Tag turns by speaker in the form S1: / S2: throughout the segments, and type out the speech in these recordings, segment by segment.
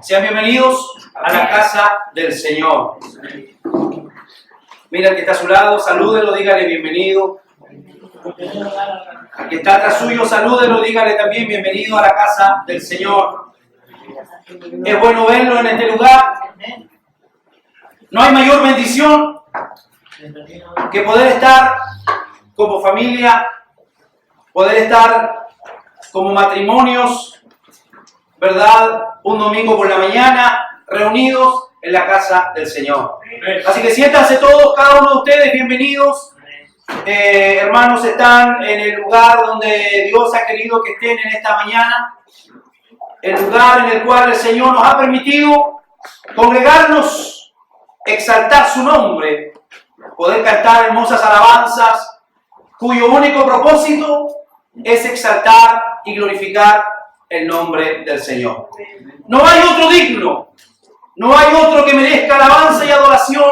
S1: Sean bienvenidos a la casa del Señor. Mira al que está a su lado, salúdelo, dígale bienvenido. Al que está atrás suyo, salúdelo, dígale también bienvenido a la casa del Señor. Es bueno verlo en este lugar. No hay mayor bendición que poder estar como familia, poder estar como matrimonios, ¿verdad? Un domingo por la mañana, reunidos en la casa del Señor. Así que siéntanse todos, cada uno de ustedes, bienvenidos. Hermanos, están en el lugar donde Dios ha querido que estén en esta mañana. El lugar en el cual el Señor nos ha permitido congregarnos, exaltar su nombre, poder cantar hermosas alabanzas, cuyo único propósito es exaltar y glorificar el nombre del Señor. No hay otro digno, no hay otro que merezca alabanza y adoración,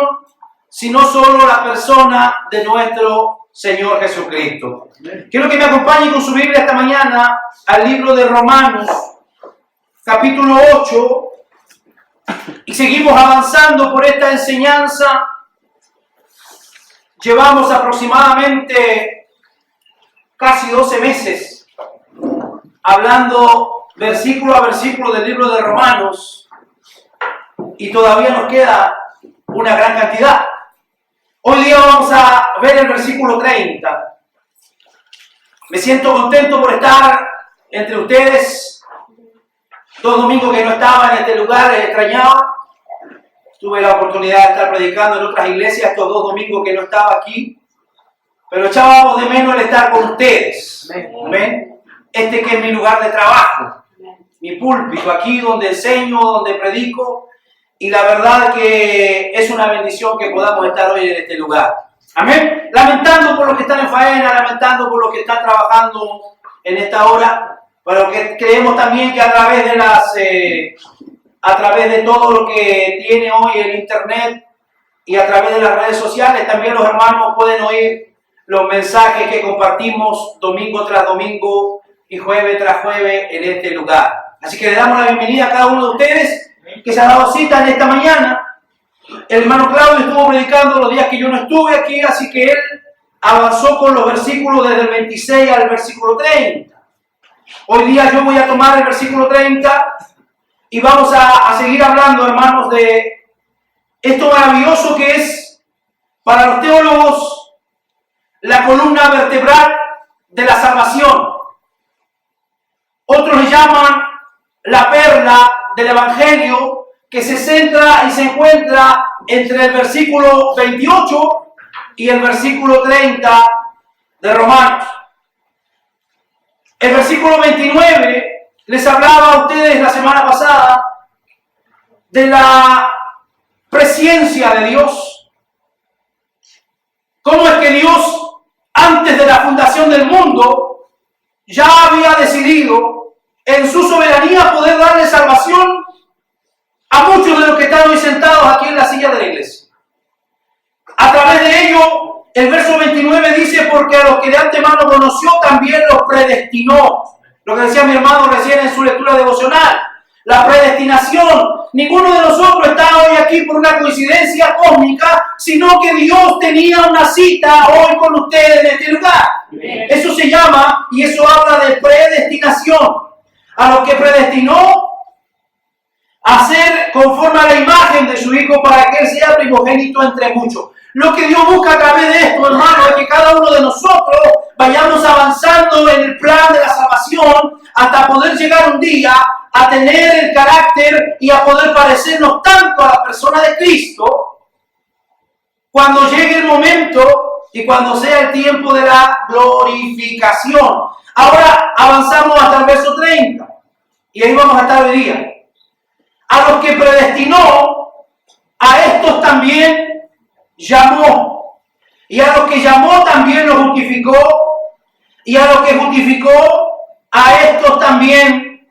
S1: sino solo la persona de nuestro Señor Jesucristo. Quiero que me acompañen con su Biblia esta mañana al libro de Romanos, capítulo 8, y seguimos avanzando por esta enseñanza. Llevamos aproximadamente casi 12 meses hablando versículo a versículo del libro de Romanos y todavía nos queda una gran cantidad. Hoy día vamos a ver el versículo 30. Me siento contento por estar entre ustedes. 2 domingos que no estaba en este lugar, les extrañaba. Tuve la oportunidad de estar predicando en otras iglesias estos 2 domingos que no estaba aquí, pero echábamos de menos el estar con ustedes. ¿Ven? Este que es mi lugar de trabajo, mi púlpito, aquí donde enseño, donde predico, y la verdad que es una bendición que podamos estar hoy en este lugar. Amén. Lamentando por los que están en faena, lamentando por los que están trabajando en esta hora, pero que creemos también que a través de todo lo que tiene hoy el internet y a través de las redes sociales, también los hermanos pueden oír los mensajes que compartimos domingo tras domingo y jueves tras jueves en este lugar. Así que le damos la bienvenida a cada uno de ustedes que se ha dado cita en esta mañana. El hermano Claudio estuvo predicando los días que yo no estuve aquí, así que él avanzó con los versículos desde el 26 al versículo 30. Hoy día yo voy a tomar el versículo 30 y vamos a seguir hablando, hermanos, de esto maravilloso que es para los teólogos la columna vertebral de la salvación. Otros le llaman la perla del Evangelio, que se centra y se encuentra entre el versículo 28 y el versículo 30 de Romanos. El versículo 29 les hablaba a ustedes la semana pasada de la presciencia de Dios. Cómo es que Dios, antes de la fundación del mundo, ya había decidido en su soberanía poder darle salvación a muchos de los que están hoy sentados aquí en la silla de la iglesia. A través de ello, el verso 29 dice, porque a los que de antemano conoció también los predestinó. Lo que decía mi hermano recién en su lectura devocional. La predestinación. Ninguno de nosotros está hoy aquí por una coincidencia cósmica, sino que Dios tenía una cita hoy con ustedes en este lugar. Eso se llama, y eso habla de predestinación. A los que predestinó a ser conforme a la imagen de su Hijo para que Él sea primogénito entre muchos. Lo que Dios busca a través de esto, hermano, es que cada uno de nosotros vayamos avanzando en el plan de la salvación hasta poder llegar un día a tener el carácter y a poder parecernos tanto a la persona de Cristo cuando llegue el momento y cuando sea el tiempo de la glorificación. Ahora avanzamos hasta el verso 30 y ahí vamos a estar hoy día. A los que predestinó, a estos también llamó. Y a los que llamó también los justificó. Y a los que justificó, a estos también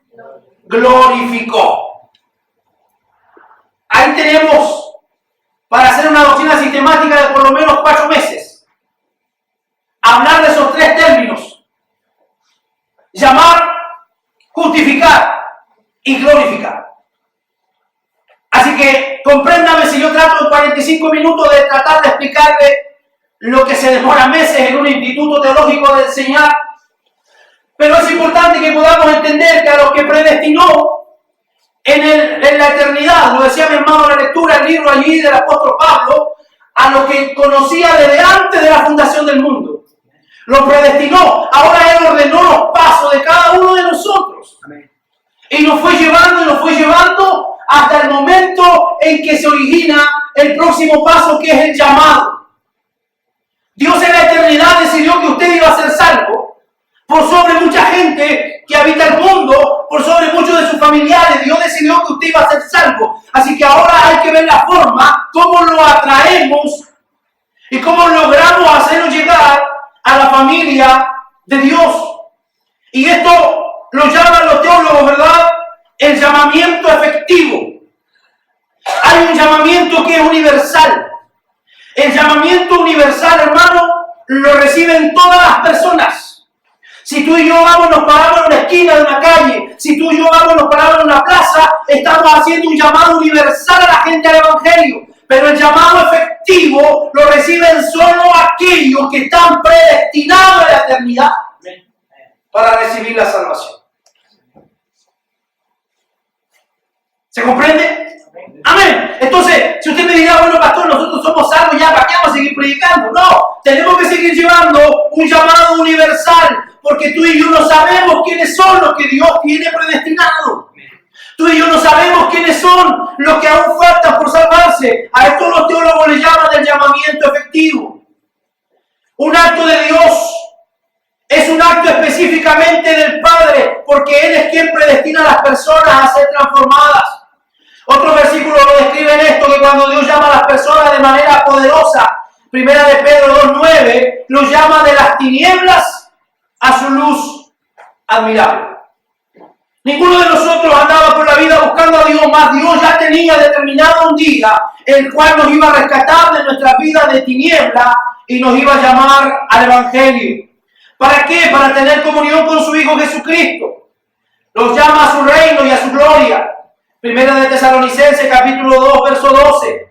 S1: glorificó. Ahí tenemos, para hacer una doctrina sistemática de por lo menos 4 meses, hablar de esos 3 términos: llamar, justificar y glorificar. 45 minutos de tratar de explicarle lo que se demora meses en un instituto teológico de enseñar. Pero es importante que podamos entender que a los que predestinó en la eternidad, lo decía mi hermano en la lectura, el libro allí del apóstol Pablo, a los que conocía desde antes de la fundación del mundo. Lo predestinó. Ahora Él ordenó los pasos de cada uno de nosotros. Amén. Y nos fue llevando hasta el momento en que se origina el próximo paso, que es el llamado. Dios en la eternidad decidió que usted iba a ser salvo por sobre mucha gente que habita el mundo, por sobre muchos de sus familiares. Dios decidió que usted iba a ser salvo. Así que ahora hay que ver la forma, cómo lo atraemos y cómo logramos hacerlo llegar a la familia de Dios. Y esto lo llaman los teólogos, ¿verdad?, el llamamiento efectivo. Hay un llamamiento que es universal. El llamamiento universal, hermano, lo reciben todas las personas. Si tú y yo vamos, nos paramos en una esquina de una calle, si tú y yo vamos, nos paramos en una plaza, estamos haciendo un llamado universal a la gente al Evangelio. Pero el llamado efectivo lo reciben solo aquellos que están predestinados a la eternidad para recibir la salvación. ¿Se comprende? Amén. Entonces, si usted me dirá, bueno, pastor, nosotros somos salvos ya, ¿para qué vamos a seguir predicando? No, tenemos que seguir llevando un llamado universal, porque tú y yo no sabemos quiénes son los que Dios tiene predestinados. Tú y yo no sabemos quiénes son los que aún faltan por salvarse. A esto los teólogos le llaman el llamamiento efectivo. Un acto de Dios es un acto específicamente del Padre, porque Él es quien predestina a las personas a ser transformadas. Otro versículo lo describe en esto, que cuando Dios llama a las personas de manera poderosa, Primera de Pedro 2:9, los llama de las tinieblas a su luz admirable. Ninguno de nosotros andaba por la vida buscando a Dios, más Dios ya tenía determinado un día el cual nos iba a rescatar de nuestra vida de tiniebla y nos iba a llamar al Evangelio. ¿Para qué? Para tener comunión con su Hijo Jesucristo. Los llama a su reino y a su gloria. Primera de Tesalonicenses, capítulo 2, verso 12.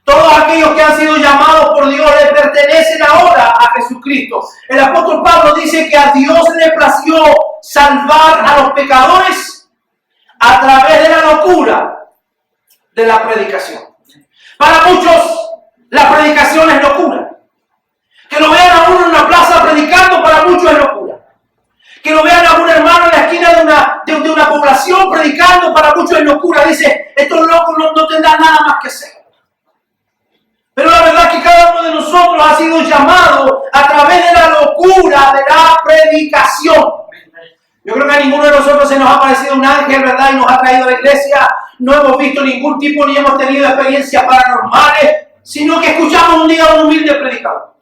S1: Todos aquellos que han sido llamados por Dios le pertenecen ahora a Jesucristo. El apóstol Pablo dice que a Dios le plació salvar a los pecadores a través de la locura de la predicación. Para muchos, la predicación es locura. Que lo vean a uno en una plaza predicando, para muchos es locura. Que lo vean a un hermano en la esquina de una población predicando, para muchos es locura. Dice, estos locos no tendrán nada más que hacer. Pero la verdad es que cada uno de nosotros ha sido llamado a través de la locura de la predicación. Yo creo que a ninguno de nosotros se nos ha aparecido un ángel, ¿verdad?, y nos ha traído a la iglesia. No hemos visto ningún tipo ni hemos tenido experiencias paranormales, sino que escuchamos un día a un humilde predicador.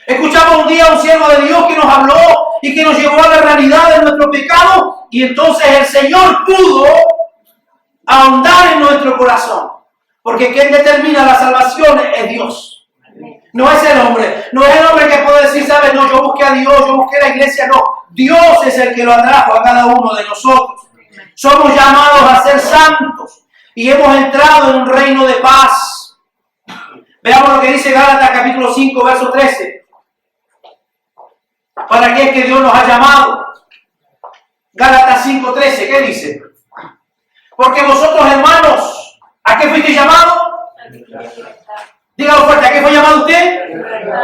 S1: Escuchamos un día a un siervo de Dios que nos habló y que nos llevó a la realidad de nuestro pecado, y entonces el Señor pudo ahondar en nuestro corazón. Porque quien determina la salvación es Dios. No es el hombre. No es el hombre que puede decir, ¿sabes? No, yo busqué a Dios, yo busqué la iglesia. No, Dios es el que lo atrajo a cada uno de nosotros. Somos llamados a ser santos y hemos entrado en un reino de paz. Veamos lo que dice Gálatas capítulo 5, verso 13. ¿Para qué es que Dios nos ha llamado? Gálatas 5, 13, ¿qué dice? Porque vosotros, hermanos, ¿a qué fuiste llamado? Dígalo fuerte, ¿a qué fue llamado usted?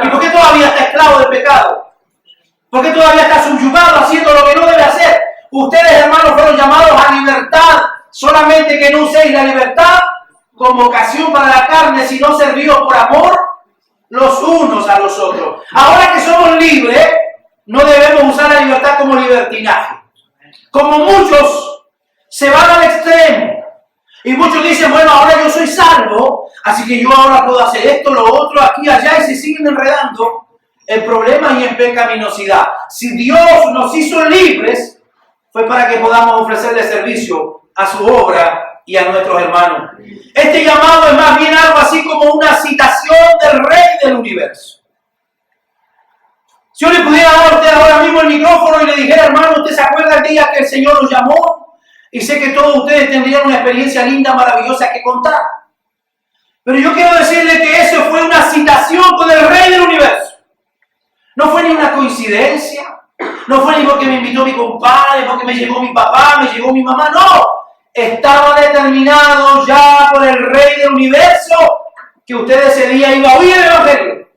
S1: ¿Y por qué todavía está esclavo del pecado? ¿Por qué todavía está subyugado haciendo lo que no debe hacer? Ustedes, hermanos, fueron llamados a libertad, solamente que no uséis la libertad como ocasión para la carne, sino servidos por amor los unos a los otros. Ahora que somos libres, no debemos usar la libertad como libertinaje. Como muchos se van al extremo. Y muchos dicen, bueno, ahora yo soy salvo, así que yo ahora puedo hacer esto, lo otro, aquí, allá, y se siguen enredando en problemas y en pecaminosidad. Si Dios nos hizo libres, fue para que podamos ofrecerle servicio a su obra y a nuestros hermanos. Este llamado es más bien algo así como una citación del Rey del Universo. Si yo le pudiera dar a usted ahora mismo el micrófono y le dijera, hermano, ¿usted se acuerda el día que el Señor nos llamó? Y sé que todos ustedes tendrían una experiencia linda, maravillosa que contar. Pero yo quiero decirle que eso fue una citación con el Rey del Universo. No fue ni una coincidencia. No fue ni porque me invitó mi compadre, porque me llegó mi papá, me llegó mi mamá. No. Estaba determinado ya por el Rey del Universo que usted ese día iba a oír el Evangelio.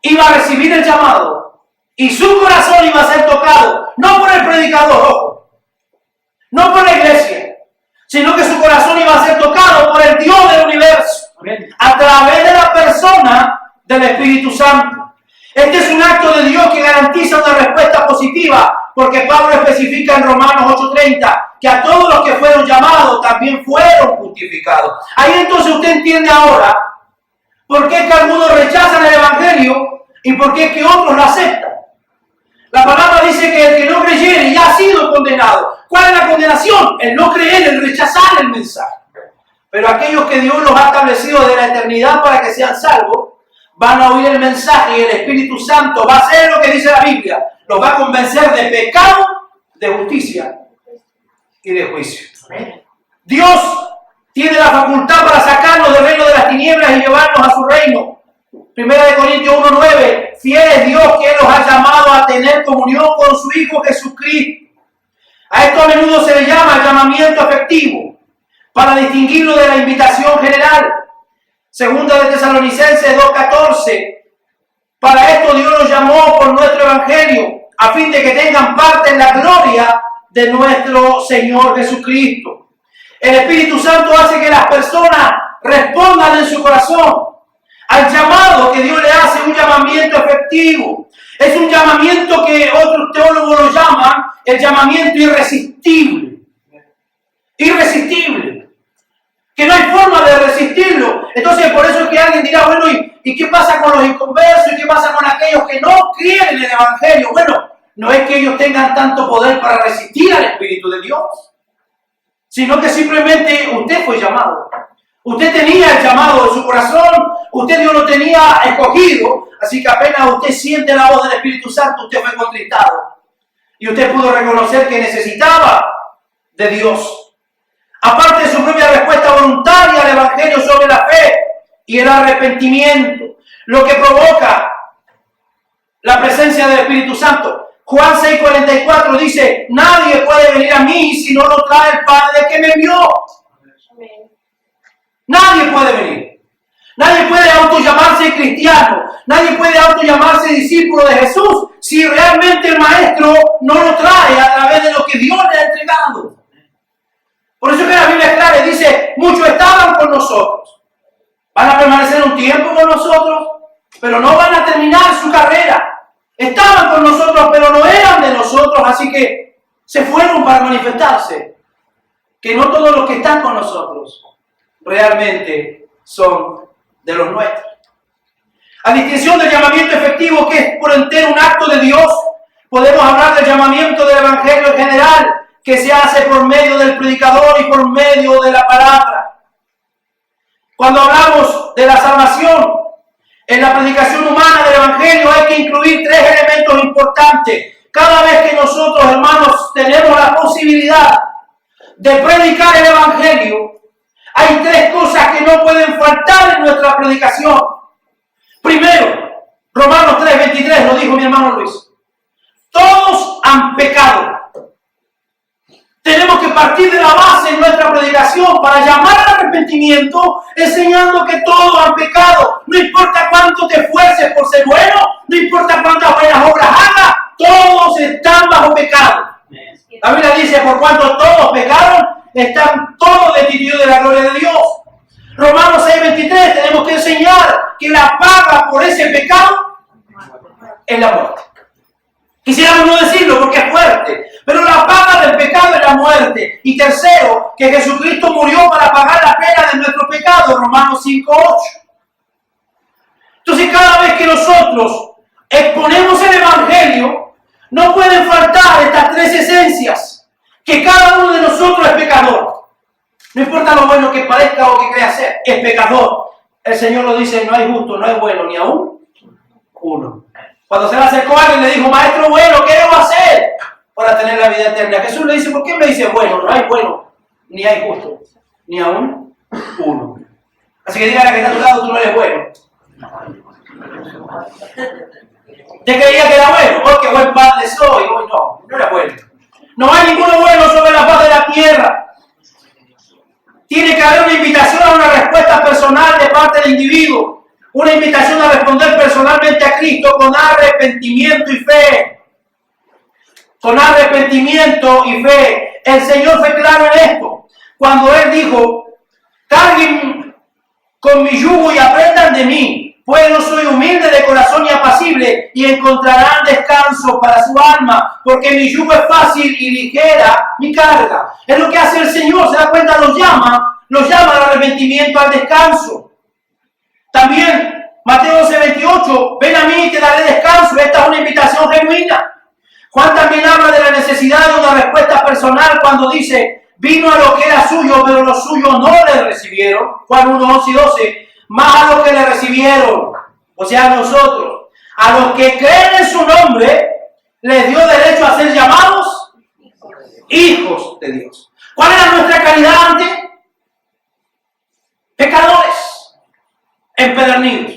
S1: Iba a recibir el llamado. Y su corazón iba a ser tocado. No por el predicador, ojo. No por la iglesia. Sino que su corazón iba a ser tocado por el Dios del universo. A través de la persona del Espíritu Santo. Este es un acto de Dios que garantiza una respuesta positiva, porque Pablo especifica en Romanos 8:30 que a todos los que fueron llamados también fueron justificados. Ahí entonces usted entiende ahora por qué es que algunos rechazan el Evangelio y por qué es que otros lo aceptan. La palabra dice que el que no creyere ya ha sido condenado. ¿Cuál es la condenación? El no creer, el rechazar el mensaje. Pero aquellos que Dios los ha establecido desde la eternidad para que sean salvos, van a oír el mensaje y el Espíritu Santo va a hacer lo que dice la Biblia. Los va a convencer de pecado, de justicia y de juicio. Dios tiene la facultad para sacarnos del reino de las tinieblas y llevarnos a su reino. 1 Corintios 1:9, fiel es Dios que Él los ha llamado a tener comunión con su Hijo Jesucristo. A esto a menudo se le llama llamamiento efectivo, para distinguirlo de la invitación general. Segunda de Tesalonicenses 2:14, para esto Dios los llamó por nuestro Evangelio, a fin de que tengan parte en la gloria de nuestro Señor Jesucristo. El Espíritu Santo hace que las personas respondan en su corazón al llamado que Dios le hace, un llamamiento efectivo. Es un llamamiento que otros teólogos lo llaman el llamamiento irresistible. Irresistible. Que no hay forma de resistirlo. Entonces por eso es que alguien dirá, bueno, ¿y qué pasa con los inconversos? ¿Y qué pasa con aquellos que no creen en el Evangelio? Bueno, no es que ellos tengan tanto poder para resistir al Espíritu de Dios, sino que simplemente usted fue llamado. Usted tenía el llamado de su corazón, usted Dios lo tenía escogido, así que apenas usted siente la voz del Espíritu Santo, usted fue contristado. Y usted pudo reconocer que necesitaba de Dios. Aparte de su propia respuesta voluntaria al Evangelio sobre la fe y el arrepentimiento, lo que provoca la presencia del Espíritu Santo. Juan 6:44 dice, nadie puede venir a mí si no lo trae el Padre que me envió. Nadie puede venir. Nadie puede autollamarse cristiano. Nadie puede autollamarse discípulo de Jesús si realmente el Maestro no lo trae a través de lo que Dios le ha entregado. Por eso que la Biblia es clara y dice, muchos estaban con nosotros. Van a permanecer un tiempo con nosotros, pero no van a terminar su carrera. Estaban con nosotros, pero no eran de nosotros, así que se fueron para manifestarse. Que no todos los que están con nosotros realmente son de los nuestros. A distinción del llamamiento efectivo, que es por entero un acto de Dios, podemos hablar del llamamiento del Evangelio en general, que se hace por medio del predicador y por medio de la palabra. Cuando hablamos de la salvación, en la predicación humana del Evangelio hay que incluir tres elementos importantes. Cada vez que nosotros, hermanos, tenemos la posibilidad de predicar el Evangelio, hay tres cosas que no pueden faltar en nuestra predicación. Primero, Romanos 3:23, lo dijo mi hermano Luis. Todos han pecado. Tenemos que partir de la base en nuestra predicación para llamar al arrepentimiento, enseñando que todos han pecado. No importa cuánto te esfuerces por ser bueno, no importa cuántas buenas obras hagas, todos están bajo pecado. La Biblia dice, por cuanto todos pecaron, están todos destituidos de la gloria de Dios. Romanos 6:23, tenemos que enseñar que la paga por ese pecado es la muerte. Quisiéramos no decirlo porque es fuerte, pero la paga del pecado es la muerte. Y tercero, que Jesucristo murió para pagar la pena de nuestro pecado, Romanos 5:8. Entonces, cada vez que nosotros exponemos el Evangelio, no pueden faltar estas tres esencias, que cada uno de nosotros es pecador. No importa lo bueno que parezca o que crea ser, es pecador. El Señor lo dice, no hay justo, no hay bueno, ni aún uno. Cuando se le acercó a alguien le dijo, maestro bueno, ¿qué debo hacer para tener la vida eterna? Jesús le dice, ¿por qué me dice bueno? No hay bueno, ni hay justo, ni aún uno. Así que dígale a que está a tu lado, tú no eres bueno. Te creía que era bueno. Oh, qué buen padre soy. Hoy no era bueno. No hay ninguno bueno sobre la faz de la tierra. Tiene que haber una invitación a una respuesta personal de parte del individuo. Una invitación a responder personalmente a Cristo con arrepentimiento y fe. Con arrepentimiento y fe. El Señor fue claro en esto. Cuando Él dijo, carguen con mi yugo y aprendan de mí, pues no soy humilde de corazón y apacible, y encontrarán descanso para su alma, porque mi yugo es fácil y ligera mi carga. Es lo que hace el Señor, se da cuenta, los llama al arrepentimiento, al descanso. También, Mateo 11:28, ven a mí y te daré descanso. Esta es una invitación genuina. Juan también habla de la necesidad de una respuesta personal cuando dice, vino a lo que era suyo, pero los suyos no le recibieron. Juan 1:11-12, más a los que le recibieron, o sea, a nosotros, a los que creen en su nombre, les dio derecho a ser llamados hijos de Dios. ¿Cuál era nuestra calidad antes? Pecadores, empedernidos.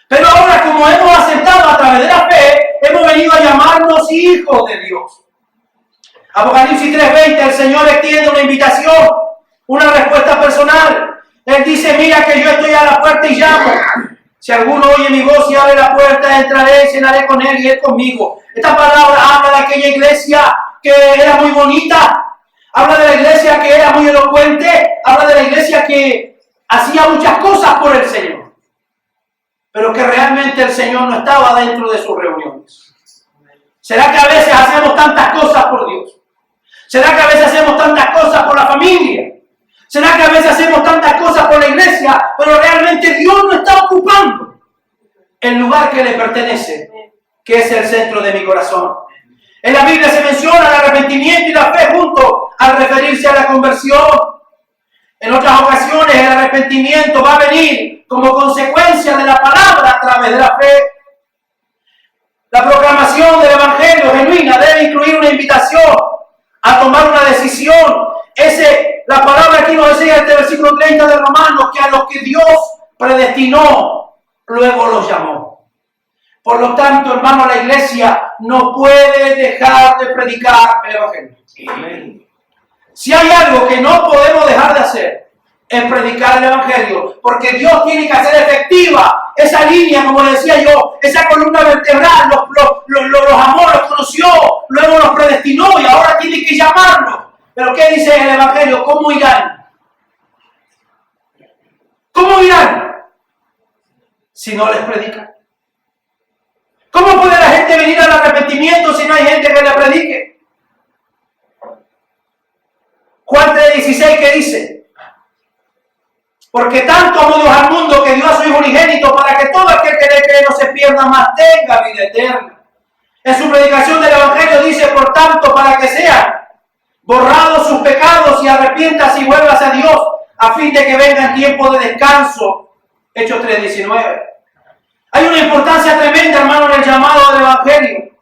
S1: Pero ahora, como hemos aceptado a través de la fe, hemos venido a llamarnos hijos de Dios. Apocalipsis 3:20, el Señor extiende una invitación, una respuesta personal. Él dice, mira que yo estoy a la puerta y llamo. Si alguno oye mi voz y abre la puerta, entraré y cenaré con él y él conmigo. Esta palabra habla de aquella iglesia que era muy bonita, habla de la iglesia que era muy elocuente, habla de la iglesia que hacía muchas cosas por el Señor, pero que realmente el Señor no estaba dentro de sus reuniones. ¿Será que a veces hacemos tantas cosas por Dios? ¿Será que a veces hacemos tantas cosas por la familia? ¿Será que a veces hacemos tantas cosas por la iglesia, pero realmente Dios no está ocupando el lugar que le pertenece, que es el centro de mi corazón? En la Biblia se menciona el arrepentimiento y la fe junto al referirse a la conversión. En otras ocasiones el arrepentimiento va a venir como consecuencia de la palabra a través de la fe. La proclamación del Evangelio genuina debe incluir una invitación a tomar una decisión. La palabra aquí nos decía en este versículo 30 de Romanos, que a los que Dios predestinó, luego los llamó. Por lo tanto, hermano, la iglesia no puede dejar de predicar el Evangelio. Amén. Si hay algo que no podemos dejar de hacer, es predicar el Evangelio, porque Dios tiene que hacer efectiva esa línea, como decía yo, esa columna vertebral. Los amó, los conoció, luego los predestinó y ahora tiene que llamarlos. Pero ¿qué dice el Evangelio? ¿Cómo irán? ¿Cómo irán si no les predican? ¿Cómo puede la gente venir al arrepentimiento si no hay gente que le predique? Juan 3:16, ¿qué dice? Porque tanto amó Dios al mundo que dio a su Hijo unigénito para que todo aquel que le cree no se pierda, mas tenga vida eterna. En su predicación del Evangelio dice, por tanto, para que sean borrados sus pecados y arrepientas y vuelvas a Dios, a fin de que vengan tiempos de descanso. Hechos 3:19. Hay una importancia tremenda, hermano, en el llamado del Evangelio.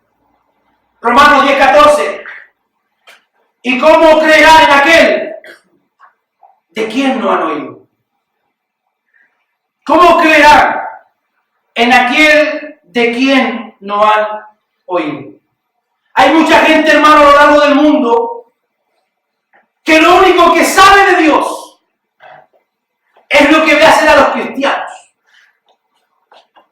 S1: Romanos 10:14. ¿Y cómo creerán en aquel de quien no han oído? ¿Cómo creerán en aquel de quien no han oído? Hay mucha gente, hermano, a lo largo del mundo que lo único que sabe de Dios es lo que ve hacer a los cristianos.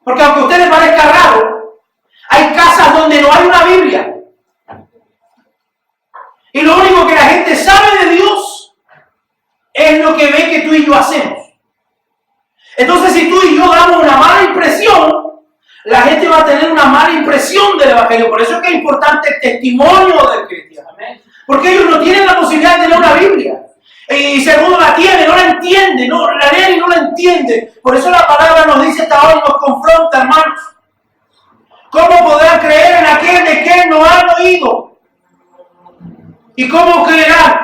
S1: Porque aunque a usted le parezca raro, hay casas donde no hay una Biblia. Y lo único que la gente sabe de Dios es lo que ve que tú y yo hacemos. Entonces, si tú y yo damos una mala impresión, la gente va a tener una mala impresión del Evangelio. Por eso es que es importante el testimonio del cristiano. Porque ellos no tienen la posibilidad de tener una Biblia. Y segundo, la tienen, no la entienden, no, la leen y no la entienden. Por eso la palabra nos dice hasta hoy, nos confronta, hermanos. ¿Cómo podrán creer en aquel de quien no han oído? ¿Y cómo creerán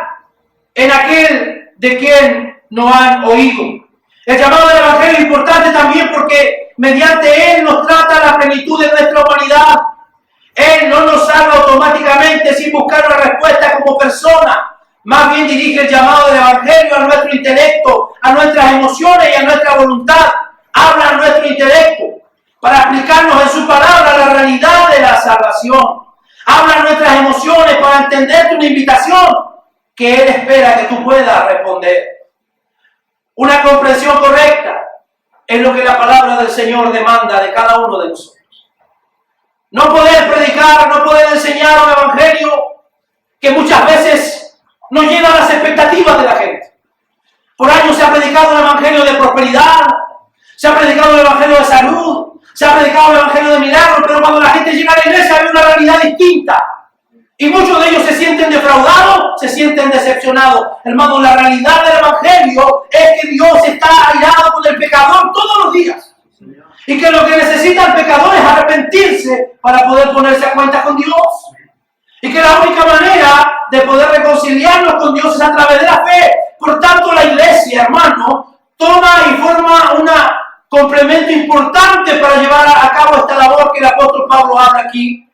S1: en aquel de quien no han oído? El llamado del Evangelio es importante también porque mediante él nos trata la plenitud de nuestra humanidad. Él no nos salva automáticamente sin buscar una respuesta como persona. Más bien dirige el llamado del Evangelio a nuestro intelecto, a nuestras emociones y a nuestra voluntad. Habla a nuestro intelecto para explicarnos en su palabra la realidad de la salvación. Habla a nuestras emociones para entenderte una invitación que Él espera que tú puedas responder. Una comprensión correcta es lo que la palabra del Señor demanda de cada uno de nosotros. No poder predicar, no poder enseñar un evangelio que muchas veces no llena las expectativas de la gente. Por años se ha predicado el evangelio de prosperidad, se ha predicado el evangelio de salud, se ha predicado el evangelio de milagros, pero cuando la gente llega a la iglesia ve una realidad distinta. Y muchos de ellos se sienten defraudados, se sienten decepcionados. Hermano, la realidad del evangelio es que Dios está airado con el pecador todos los días. Y que lo que necesita el pecador es arrepentirse para poder ponerse a cuenta con Dios. Y que la única manera de poder reconciliarnos con Dios es a través de la fe. Por tanto, la iglesia, hermano, toma y forma un complemento importante para llevar a cabo esta labor que el apóstol Pablo habla aquí.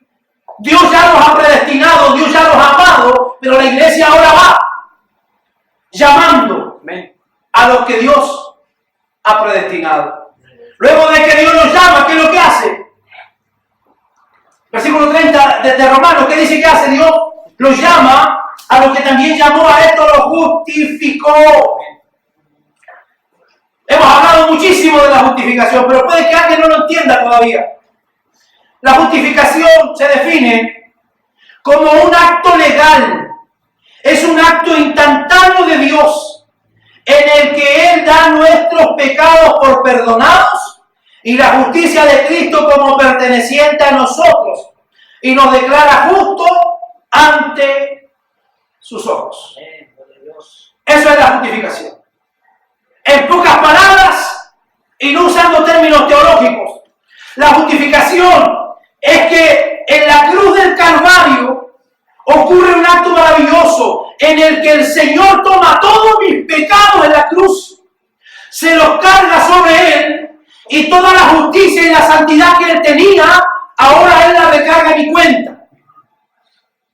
S1: Dios ya los ha predestinado, Dios ya los ha amado, pero la iglesia ahora va llamando a los que Dios ha predestinado. Luego de que Dios los llama, ¿qué es lo que hace? Versículo 30 de Romanos, ¿qué dice que hace Dios? Los llama, a los que también llamó a esto los justificó. Hemos hablado muchísimo de la justificación, pero puede que alguien no lo entienda todavía. La justificación se define como un acto legal. Es un acto instantáneo de Dios en el que Él da nuestros pecados por perdonados y la justicia de Cristo como perteneciente a nosotros y nos declara justos ante sus ojos. Eso es la justificación. En pocas palabras, y no usando términos teológicos, la justificación es que en la cruz del Calvario ocurre un acto maravilloso en el que el Señor toma todos mis pecados en la cruz, se los carga sobre Él y toda la justicia y la santidad que Él tenía, ahora Él la recarga en mi cuenta.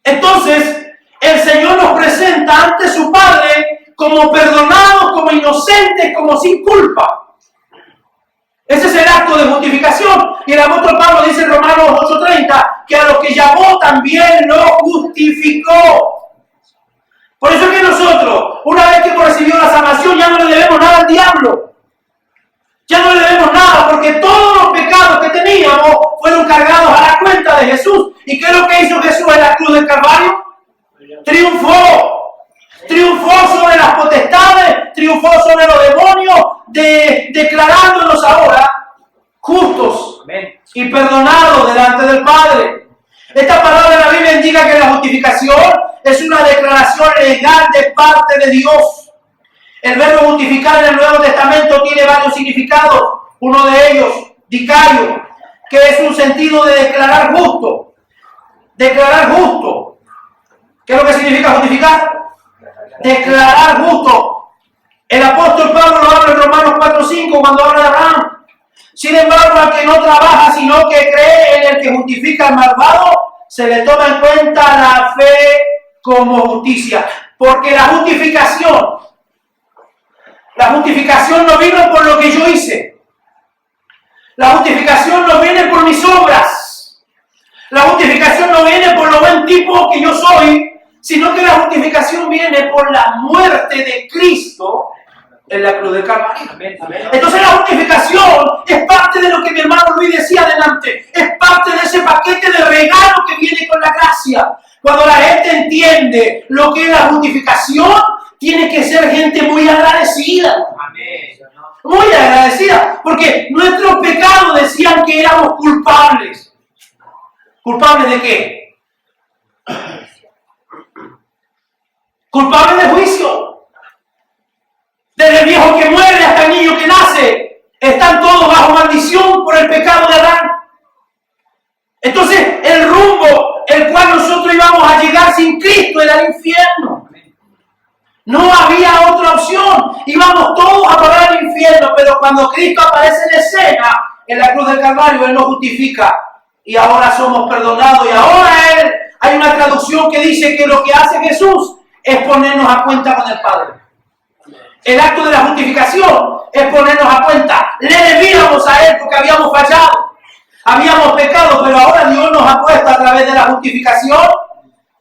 S1: Entonces, el Señor nos presenta ante su Padre como perdonados, como inocentes, como sin culpa. Ese es el acto de justificación. Y el apóstol Pablo dice en Romanos 8:30 que a los que llamó también los justificó. Por eso es que nosotros, una vez que hemos recibido la salvación, ya no le debemos nada al diablo. Ya no le debemos nada, porque todos los pecados que teníamos fueron cargados a la cuenta de Jesús. ¿Y qué es lo que hizo Jesús en la cruz del Calvario? Triunfó. Triunfó sobre las potestades, triunfó sobre los demonios, declarándonos ahora justos y perdonados delante del Padre. Esta palabra de la Biblia indica que la justificación es una declaración legal de parte de Dios. El verbo justificar en el Nuevo Testamento tiene varios significados. Uno de ellos, dicario, que es un sentido de declarar justo. Declarar justo. ¿Qué es lo que significa justificar? Declarar justo. El apóstol Pablo lo habla en Romanos 4:5 cuando habla de Abraham. Sin embargo, al que no trabaja, sino que cree en el que justifica al malvado, se le toma en cuenta la fe como justicia. Porque la justificación no vino por lo que yo hice. La justificación no viene por mis obras. La justificación no viene por lo buen tipo que yo soy, sino que la justificación viene por la muerte de Cristo en la cruz del Calvario. Entonces la justificación es parte de lo que mi hermano Luis decía adelante, es parte de ese paquete de regalo que viene con la gracia. Cuando la gente entiende lo que es la justificación, tiene que ser gente muy agradecida. Muy agradecida, porque nuestros pecados decían que éramos culpables. ¿Culpables de qué? Culpables de juicio. Desde el viejo que muere hasta el niño que nace, están todos bajo maldición por el pecado de Adán. Entonces, el rumbo el cual nosotros íbamos a llegar sin Cristo era el infierno. No había otra opción. Íbamos todos a parar al infierno, pero cuando Cristo aparece en escena, en la cruz del Calvario, Él nos justifica. Y ahora somos perdonados. Y ahora hay una traducción que dice que lo que hace Jesús es ponernos a cuenta con el Padre. El acto de la justificación es ponernos a cuenta. Le debíamos a Él porque habíamos fallado, habíamos pecado, pero ahora Dios nos ha puesto a través de la justificación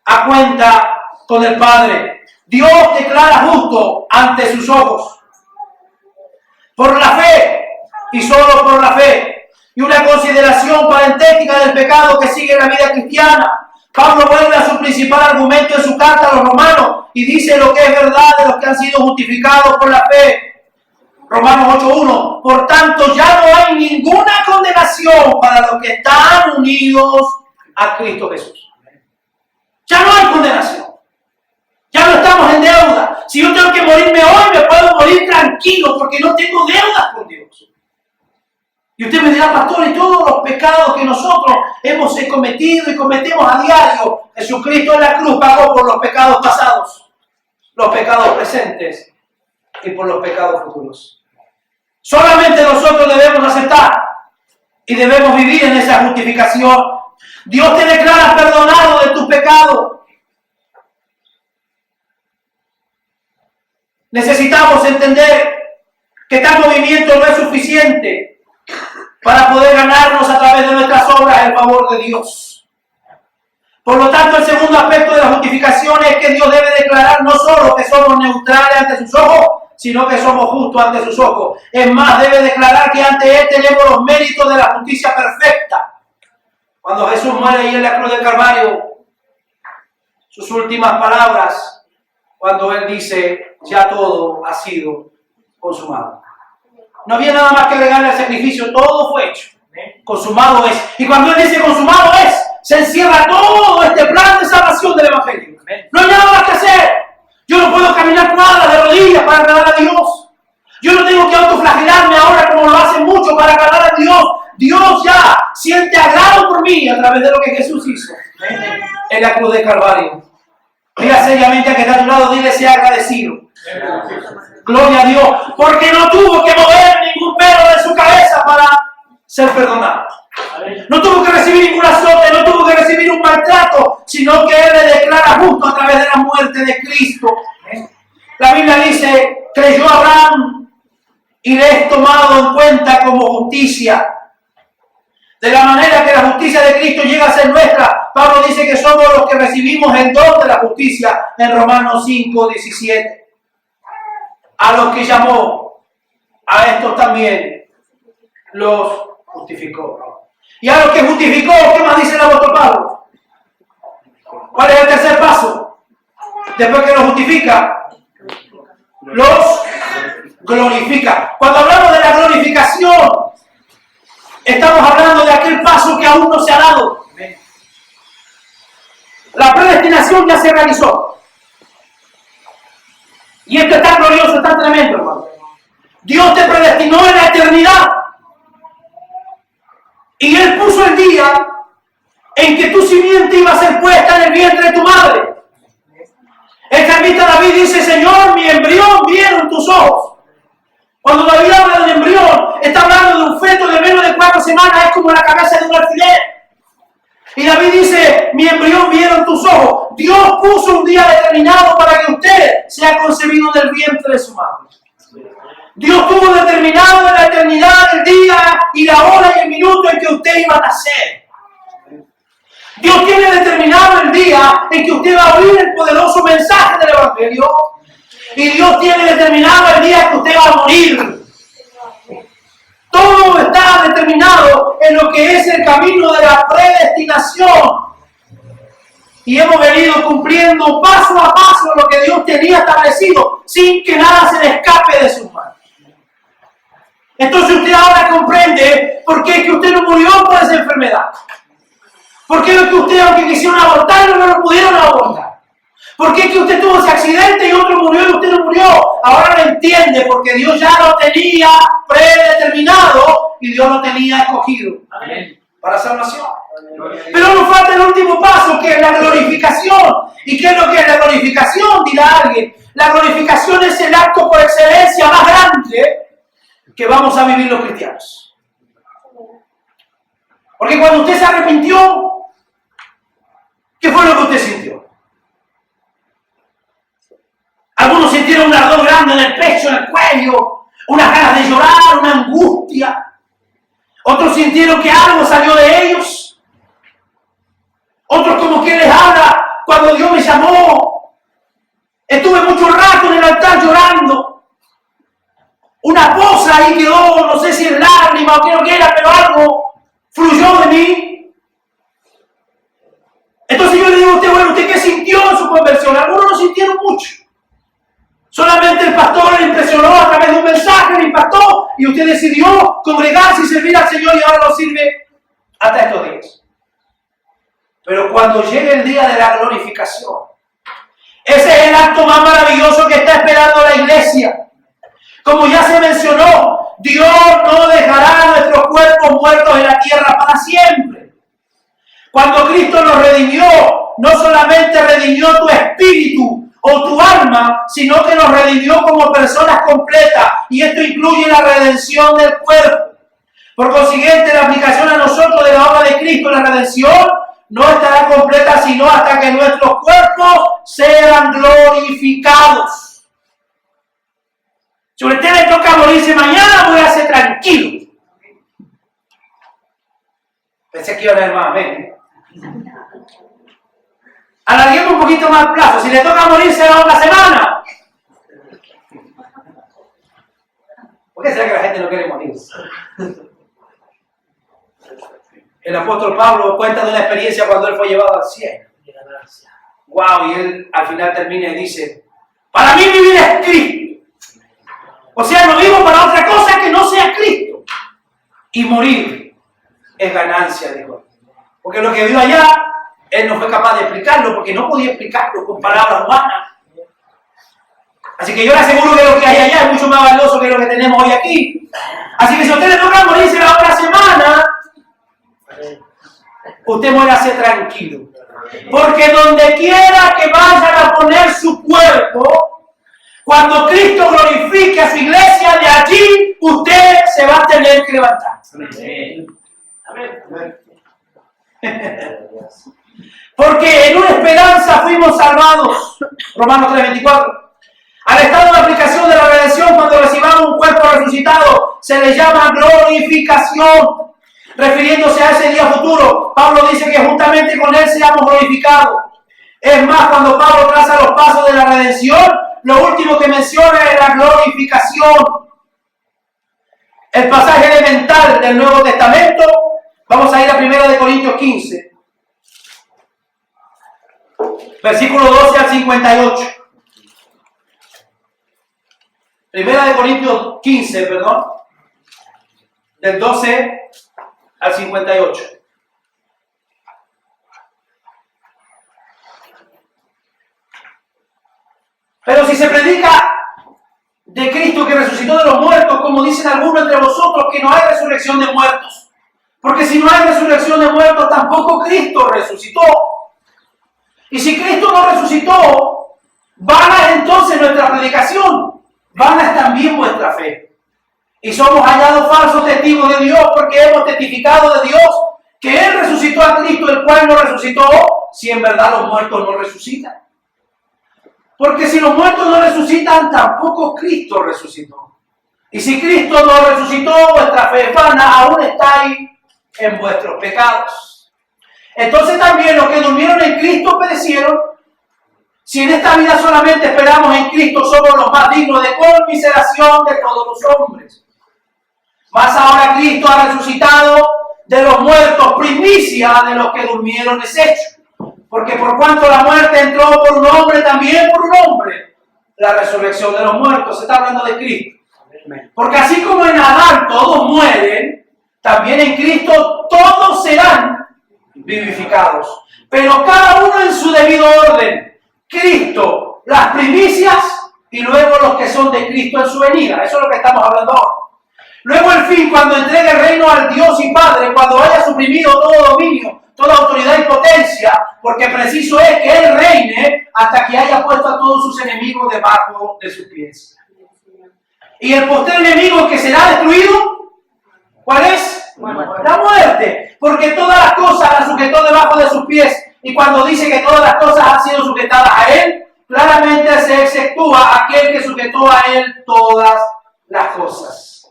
S1: a cuenta con el Padre. Dios declara justo ante sus ojos. Por la fe y solo por la fe. Y una consideración parentética del pecado que sigue en la vida cristiana. Pablo vuelve a su principal argumento en su carta a los romanos y dice lo que es verdad de los que han sido justificados por la fe. Romanos 8:1. Por tanto, ya no hay ninguna condenación para los que están unidos a Cristo Jesús. Ya no hay condenación. Ya no estamos en deuda. Si yo tengo que morirme hoy, me puedo morir tranquilo porque no tengo deudas con Dios. Y usted me dirá, pastor, y todos los pecados que nosotros hemos cometido y cometemos a diario, Jesucristo en la cruz pagó por los pecados pasados, los pecados presentes y por los pecados futuros. Solamente nosotros debemos aceptar y debemos vivir en esa justificación. Dios te declara perdonado de tus pecados. Necesitamos entender que tal movimiento no es suficiente para poder ganarnos a través de nuestras obras el favor de Dios. Por lo tanto, el segundo aspecto de la justificación es que Dios debe declarar no solo que somos neutrales ante sus ojos, sino que somos justos ante sus ojos. Es más, debe declarar que ante Él tenemos los méritos de la justicia perfecta. Cuando Jesús muere ahí en la cruz del Calvario, sus últimas palabras, cuando Él dice, ya todo ha sido consumado. No había nada más que agregarle al sacrificio, todo fue hecho. Consumado es. Y cuando Él dice consumado es, se encierra todo este plan de salvación del Evangelio. No hay nada más que hacer. Yo no puedo caminar cuadras de rodillas para agradar a Dios. Yo no tengo que autoflagelarme ahora como lo hacen muchos para agradar a Dios. Dios ya siente agrado por mí a través de lo que Jesús hizo en la cruz de Calvario. Mira seriamente a que está a tu lado, dile, sea agradecido. Gloria a Dios, porque no tuvo que mover ningún pelo de su cabeza para ser perdonado. No tuvo que recibir ningún azote, no tuvo que recibir un maltrato, sino que Él le declara justo a través de la muerte de Cristo. La Biblia dice, creyó Abraham y le es tomado en cuenta como justicia. De la manera que la justicia de Cristo llega a ser nuestra, Pablo dice que somos los que recibimos el don de la justicia en Romanos 5:17. A los que llamó, a estos también los justificó. Y a los que justificó, ¿qué más dice el apóstol Pablo? ¿Cuál es el tercer paso? Después que los justifica, los glorifica. Cuando hablamos de la glorificación, estamos hablando de aquel paso que aún no se ha dado. La predestinación ya se realizó. Y esto es tan glorioso, es tan tremendo, hermano. Dios te predestinó en la eternidad. Y Él puso el día en que tu simiente iba a ser puesta en el vientre de tu madre. El salmista David dice, Señor, mi embrión vieron tus ojos. Cuando David habla del embrión, está hablando de un feto de menos de 4 semanas, es como la cabeza de un alfiler. Y David dice, mi embrión vieron tus ojos. Dios puso un día determinado para que usted sea concebido en el vientre de su madre. Dios tuvo determinado en la eternidad el día y la hora y el minuto en que usted iba a nacer. Dios tiene determinado el día en que usted va a oír el poderoso mensaje del Evangelio. Y Dios tiene determinado el día que usted va a morir. Todo está determinado en lo que es el camino de la predestinación. Y hemos venido cumpliendo paso a paso lo que Dios tenía establecido, sin que nada se le escape de sus manos. Entonces usted ahora comprende por qué es que usted no murió por esa enfermedad. ¿Por qué es que usted, aunque quisieron abortarlo, no lo pudieron abortar? ¿Por qué es que usted tuvo ese accidente y otro murió y usted no murió? Ahora lo entiende, porque Dios ya lo tenía predeterminado y Dios lo tenía escogido. Amén. Para salvación. Pero nos falta el último paso, que es la glorificación. ¿Y qué es lo que es la glorificación? Dirá alguien. La glorificación es el acto por excelencia más grande que vamos a vivir los cristianos. Porque cuando usted se arrepintió, ¿qué fue lo que usted sintió? sintieron un ardor grande en el pecho, en el cuello, unas ganas de llorar, una angustia. Otros sintieron que algo salió de ellos. Otros como que les habla cuando Dios me llamó. Estuve mucho rato en el altar llorando. Una poza ahí quedó, no sé si en lágrima o qué lo que era, pero algo fluyó de mí. Entonces yo le digo a usted, bueno, ¿usted qué sintió en su conversión? Algunos no sintieron mucho. Solamente el pastor le impresionó a través de un mensaje, le impactó y usted decidió congregarse y servir al Señor y ahora lo sirve hasta estos días. Pero cuando llegue el día de la glorificación, ese es el acto más maravilloso que está esperando la iglesia. Como ya se mencionó, Dios no dejará nuestros cuerpos muertos en la tierra para siempre. Cuando Cristo nos redimió, no solamente redimió tu espíritu o tu alma, sino que nos redimió como personas completas. Y esto incluye la redención del cuerpo. Por consiguiente, la aplicación a nosotros de la obra de Cristo, la redención, no estará completa sino hasta que nuestros cuerpos sean glorificados. Si a usted le toca morirse mañana, voy a ser tranquilo. Pensé que iba a leer más, ¿ven? Alarguemos un poquito más el plazo. Si le toca morirse la otra semana. ¿Por qué será que la gente no quiere morirse? El apóstol Pablo cuenta de una experiencia cuando él fue llevado al cielo. Wow, y él al final termina y dice, para mí mi vida es Cristo. O sea, no vivo para otra cosa que no sea Cristo. Y morir es ganancia, dijo. Porque lo que vio allá, él no fue capaz de explicarlo, porque no podía explicarlo con palabras humanas. Así que yo le aseguro que lo que hay allá es mucho más valioso que lo que tenemos hoy aquí. Así que si a usted le toca morirse la otra semana, usted muérase tranquilo. Porque donde quiera que vayan a poner su cuerpo, cuando Cristo glorifique a su iglesia, de allí usted se va a tener que levantar. Amén. Porque en una esperanza fuimos salvados. Romanos 3:24. Al estado de aplicación de la redención, cuando recibamos un cuerpo resucitado, se le llama glorificación. Refiriéndose a ese día futuro, Pablo dice que juntamente con él seamos glorificados. Es más, cuando Pablo traza los pasos de la redención, lo último que menciona es la glorificación. El pasaje elemental del Nuevo Testamento, vamos a ir a 1 Corintios 15, versículo 12 al 58. 1 Corintios 15, perdón, del 12 al 58. Pero si se predica de Cristo que resucitó de los muertos, como dicen algunos entre vosotros, que no hay resurrección de muertos. Porque si no hay resurrección de muertos, tampoco Cristo resucitó. Y si Cristo no resucitó, vana es entonces nuestra predicación, vana es también vuestra fe. Y somos hallados falsos testigos de Dios porque hemos testificado de Dios que Él resucitó a Cristo, el cual no resucitó, si en verdad los muertos no resucitan. Porque si los muertos no resucitan, tampoco Cristo resucitó. Y si Cristo no resucitó, vuestra fe es vana, aún estáis en vuestros pecados. Entonces también los que durmieron en Cristo perecieron. Si en esta vida solamente esperamos en Cristo, somos los más dignos de conmiseración de todos los hombres. Mas ahora Cristo ha resucitado de los muertos, primicia de los que durmieron deshechos. Porque por cuanto la muerte entró por un hombre, también por un hombre la resurrección de los muertos. Se está hablando de Cristo. Porque así como en Adán todos mueren, también en Cristo todos serán vivificados. Pero cada uno en su debido orden. Cristo, las primicias, y luego los que son de Cristo en su venida. Eso es lo que estamos hablando ahora. Luego el fin, cuando entregue el reino al Dios y Padre, cuando haya suprimido todo dominio, toda autoridad y potencia, porque preciso es que Él reine hasta que haya puesto a todos sus enemigos debajo de sus pies. Y el postrer enemigo que será destruido, ¿cuál es? La muerte. Porque todas las cosas las sujetó debajo de sus pies. Y cuando dice que todas las cosas han sido sujetadas a Él, claramente se exceptúa aquel que sujetó a él todas las cosas.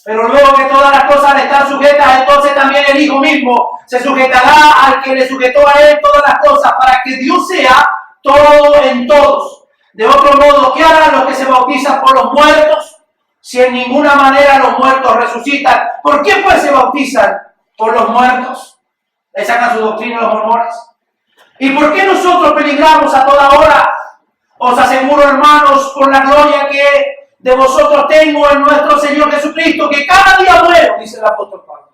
S1: Pero luego que todas las cosas le están sujetas, entonces también el Hijo mismo se sujetará al que le sujetó a él todas las cosas, para que Dios sea todo en todos. De otro modo, ¿qué harán los que se bautizan por los muertos? Si en ninguna manera los muertos resucitan, ¿por qué pues se bautizan por los muertos? Le sacan su doctrina a los mormones. ¿Y por qué nosotros peligramos a toda hora? Os aseguro, hermanos, por la gloria que de vosotros tengo en nuestro Señor Jesucristo, que cada día muero, dice el apóstol Pablo.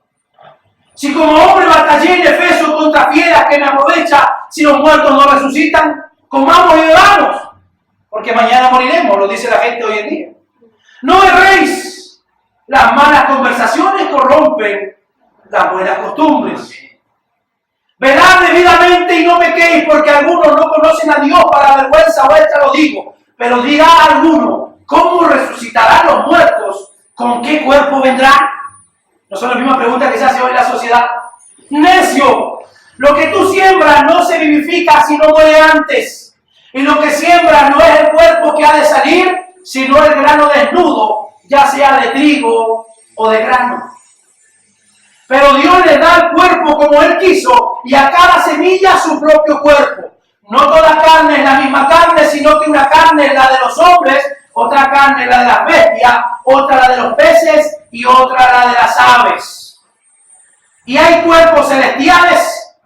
S1: Si como hombre batallé en Efeso contra fieras, que me aprovecha si los muertos no resucitan, comamos y bebamos, porque mañana moriremos, lo dice la gente hoy en día. No erréis, las malas conversaciones corrompen las buenas costumbres. Velad debidamente y no pequéis, porque algunos no conocen a Dios, para vergüenza vuestra lo digo. Pero dirá alguno, ¿cómo resucitarán los muertos? ¿Con qué cuerpo vendrán? ¿No son las mismas preguntas que se hace hoy en la sociedad? Necio, lo que tú siembras no se vivifica si no muere antes. Y lo que siembras no es el cuerpo que ha de salir, sino el grano desnudo, ya sea de trigo o de grano. Pero Dios le da el cuerpo como Él quiso, y a cada semilla su propio cuerpo. No toda carne es la misma carne, sino que una carne es la de los hombres, otra carne es la de las bestias, otra la de los peces y otra la de las aves. Y hay cuerpos celestiales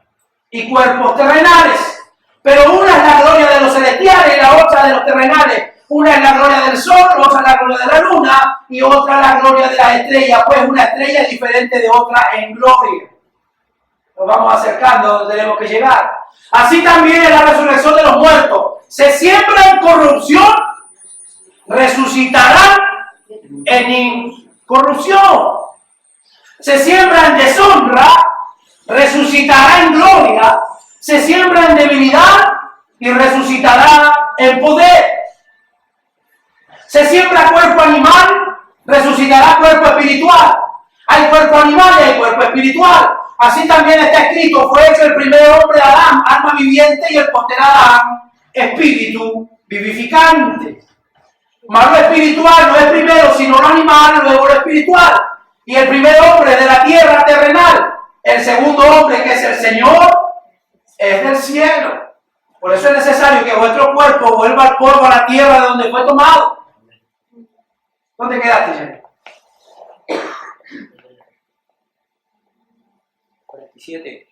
S1: y cuerpos terrenales, pero una es la gloria de los celestiales y la otra de los terrenales. Una es la gloria del sol, otra es la gloria de la luna y otra es la gloria de las estrellas, pues una estrella es diferente de otra en gloria. Nos vamos acercando a donde tenemos que llegar. Así también es la resurrección de los muertos. Se siembra en corrupción, resucitarán en incorrupción. Se siembra en deshonra, resucitará en gloria. Se siembra en debilidad y resucitará en poder. Se siembra cuerpo animal, resucitará cuerpo espiritual. Hay cuerpo animal y hay cuerpo espiritual. Así también está escrito, fue hecho el primer hombre Adán, alma viviente, y el posterior Adán, espíritu vivificante. Mas lo espiritual no es primero, sino lo animal, luego lo espiritual. Y el primer hombre de la tierra terrenal, el segundo hombre, que es el Señor, es del cielo. Por eso es necesario que vuestro cuerpo vuelva al polvo, a la tierra de donde fue tomado. ¿Dónde quedaste, Jenny?
S2: 47.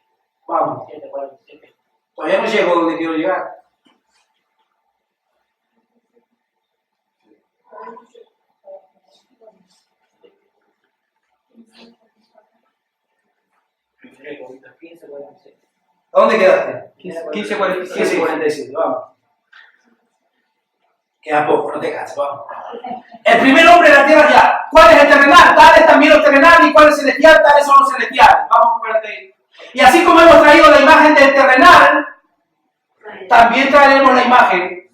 S1: Vamos.
S2: 47.
S1: Todavía no llego donde quiero llegar. ¿Dónde quedaste? 15:47, vamos. Queda poco, no te canses, vamos. El primer hombre de la tierra ya. ¿Cuál es el terrenal? Tales también los terrenales. ¿Y cuál es el celestial? Tales son los celestiales. Vamos, espérate. Y así como hemos traído la imagen del terrenal, también traeremos la imagen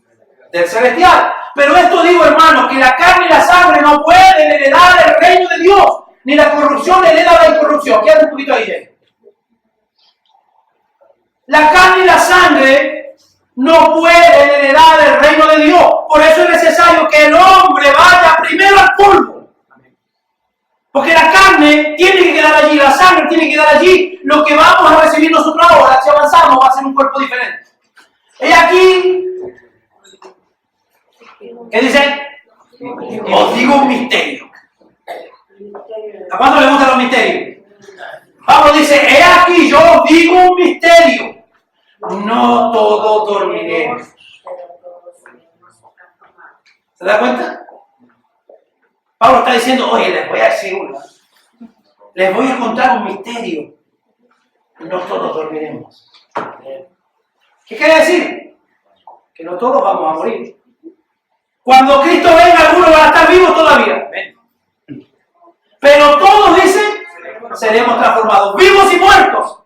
S1: del celestial. Pero esto digo, hermanos, que la carne y la sangre no pueden heredar el reino de Dios, ni la corrupción hereda la incorrupción. Quédate un poquito ahí, Jenny. La carne y la sangre no pueden heredar el reino de Dios. Por eso es necesario que el hombre vaya primero al polvo. Porque la carne tiene que quedar allí, la sangre tiene que quedar allí. Lo que vamos a recibir nosotros ahora, si avanzamos, va a ser un cuerpo diferente. Y aquí, ¿qué dicen? Os digo un misterio. ¿A cuánto le gustan los misterios? Pablo dice, he aquí, yo os digo un misterio. No todos dormiremos. ¿Se da cuenta? Pablo está diciendo, oye, les voy a decir una. Les voy a contar un misterio. No todos dormiremos. ¿Qué quiere decir? Que no todos vamos a morir. Cuando Cristo venga, algunos van a estar vivos todavía. Pero todos dicen, seremos transformados. Vivos y muertos.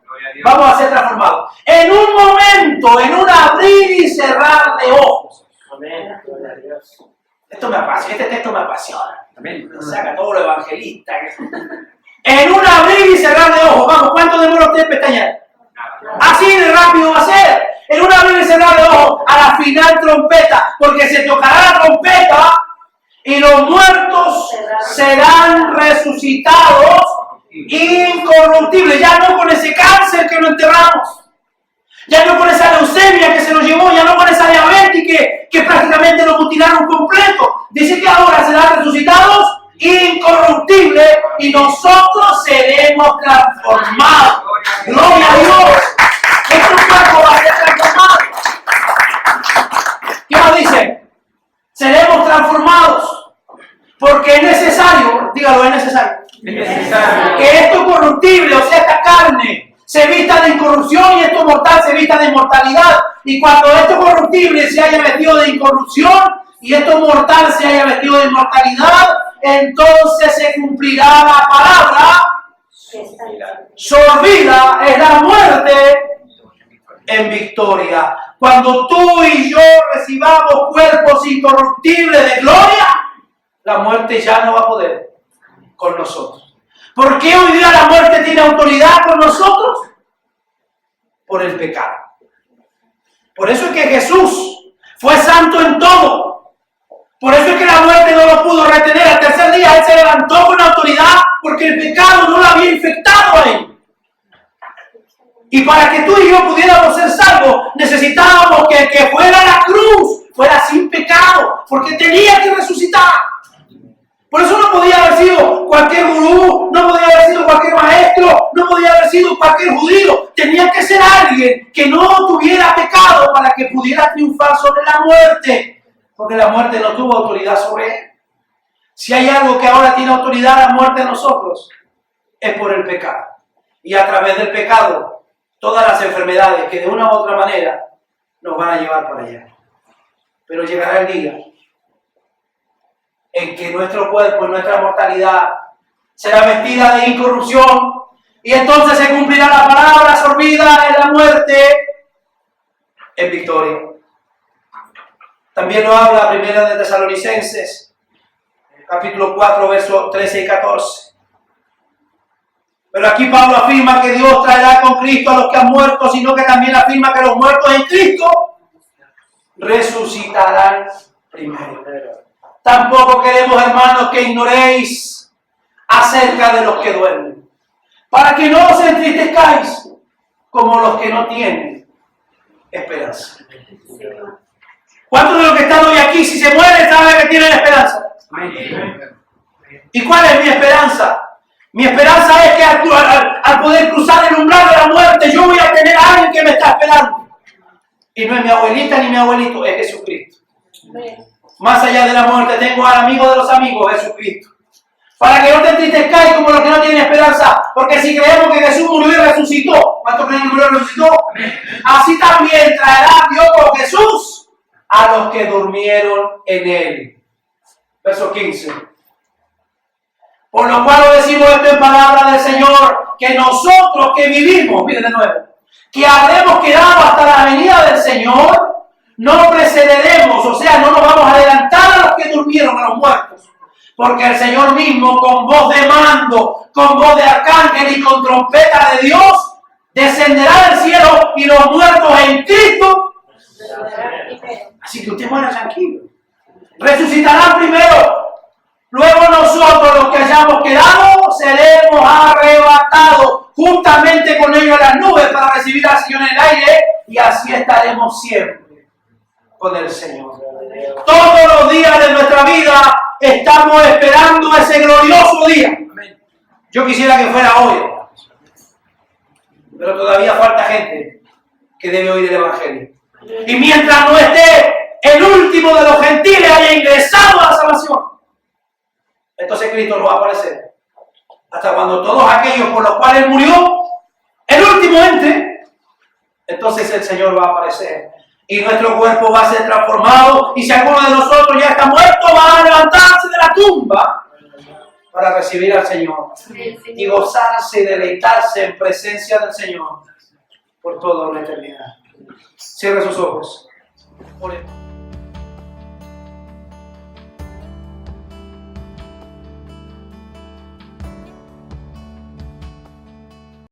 S1: Vamos a ser transformados. En un momento, en un abrir y cerrar de ojos. Esto me apasiona, este texto me apasiona. Saca todo lo evangelista. En un abrir y cerrar de ojos. Vamos, ¿cuánto demora usted en pestañear? Así de rápido va a ser. En un abrir y cerrar de ojos, a la final trompeta, porque se tocará la trompeta y los muertos serán resucitados incorruptibles, ya no con ese cáncer que nos enterramos, ya no con esa leucemia que se nos llevó, ya no con esa diabetes que prácticamente lo mutilaron completo. Dice que ahora serán resucitados incorruptibles y nosotros seremos transformados. Gloria a Dios. Nuestro cuerpo va a ser transformado. ¿Qué más dice? Seremos transformados porque es necesario, dígalo, es necesario, que esto corruptible, o sea, esta carne, se vista de incorrupción y esto mortal se vista de inmortalidad. Y cuando esto corruptible se haya vestido de incorrupción y esto mortal se haya vestido de inmortalidad, entonces se cumplirá la palabra: sorbida es la muerte en victoria. Cuando tú y yo recibamos cuerpos incorruptibles de gloria, la muerte ya no va a poder con nosotros. ¿Por qué hoy día la muerte tiene autoridad con nosotros? Por el pecado. Por eso es que Jesús fue santo en todo. Por eso es que la muerte no lo pudo retener. Al tercer día Él se levantó con autoridad porque el pecado no lo había infectado a Él. Y para que tú y yo pudiéramos ser salvos, necesitábamos que el que fuera a la cruz fuera sin pecado, porque tenía que resucitar. Por eso no podía haber sido cualquier gurú, no podía haber sido cualquier maestro, no podía haber sido cualquier judío. Tenía que ser alguien que no tuviera pecado para que pudiera triunfar sobre la muerte, porque la muerte no tuvo autoridad sobre él. Si hay algo que ahora tiene autoridad la muerte en nosotros, es por el pecado. Y a través del pecado, todas las enfermedades que de una u otra manera nos van a llevar para allá. Pero llegará el día en que nuestro cuerpo y nuestra mortalidad será vestida de incorrupción y entonces se cumplirá la palabra sorbida en la muerte en victoria. También lo habla Primera de Tesalonicenses, capítulo 4, versos 13 y 14. Pero aquí Pablo afirma que Dios traerá con Cristo a los que han muerto, sino que también afirma que los muertos en Cristo resucitarán primero. Tampoco queremos, hermanos, que ignoréis acerca de los que duermen, para que no os entristezcáis como los que no tienen esperanza. ¿Cuántos de los que están hoy aquí, si se mueren, saben que tienen esperanza? ¿Y cuál es mi esperanza? Mi esperanza es que al poder cruzar el umbral de la muerte, yo voy a tener a alguien que me está esperando. Y no es mi abuelita ni mi abuelito, es Jesucristo. Más allá de la muerte, tengo al amigo de los amigos, Jesucristo. Para que no te entristezcáis como los que no tienen esperanza. Porque si creemos que Jesús murió y resucitó, ¿cuántos creen que murió y resucitó? Así también traerá Dios con Jesús a los que durmieron en Él. Verso 15. Por lo cual os decimos esto en palabra del Señor, que nosotros que vivimos, miren de nuevo, que habremos quedado hasta la venida del Señor, no precederemos, o sea, no nos vamos a adelantar a los que durmieron, a los muertos. Porque el Señor mismo, con voz de mando, con voz de arcángel y con trompeta de Dios, descenderá del cielo y los muertos en Cristo. Así que usted muera tranquilo. Resucitarán primero. Luego nosotros, los que hayamos quedado, seremos arrebatados juntamente con ellos en las nubes para recibir al Señor en el aire y así estaremos siempre con el Señor. Todos los días de nuestra vida estamos esperando ese glorioso día. Yo quisiera que fuera hoy, pero todavía falta gente que debe oír el Evangelio. Y mientras no esté el último de los gentiles haya ingresado a la salvación, entonces Cristo no va a aparecer. Hasta cuando todos aquellos por los cuales Él murió, el último entre, entonces el Señor va a aparecer. Y nuestro cuerpo va a ser transformado. Y si alguno de nosotros ya está muerto, va a levantarse de la tumba para recibir al Señor. Y gozarse y deleitarse en presencia del Señor por toda una eternidad. Cierre sus ojos. Oremos.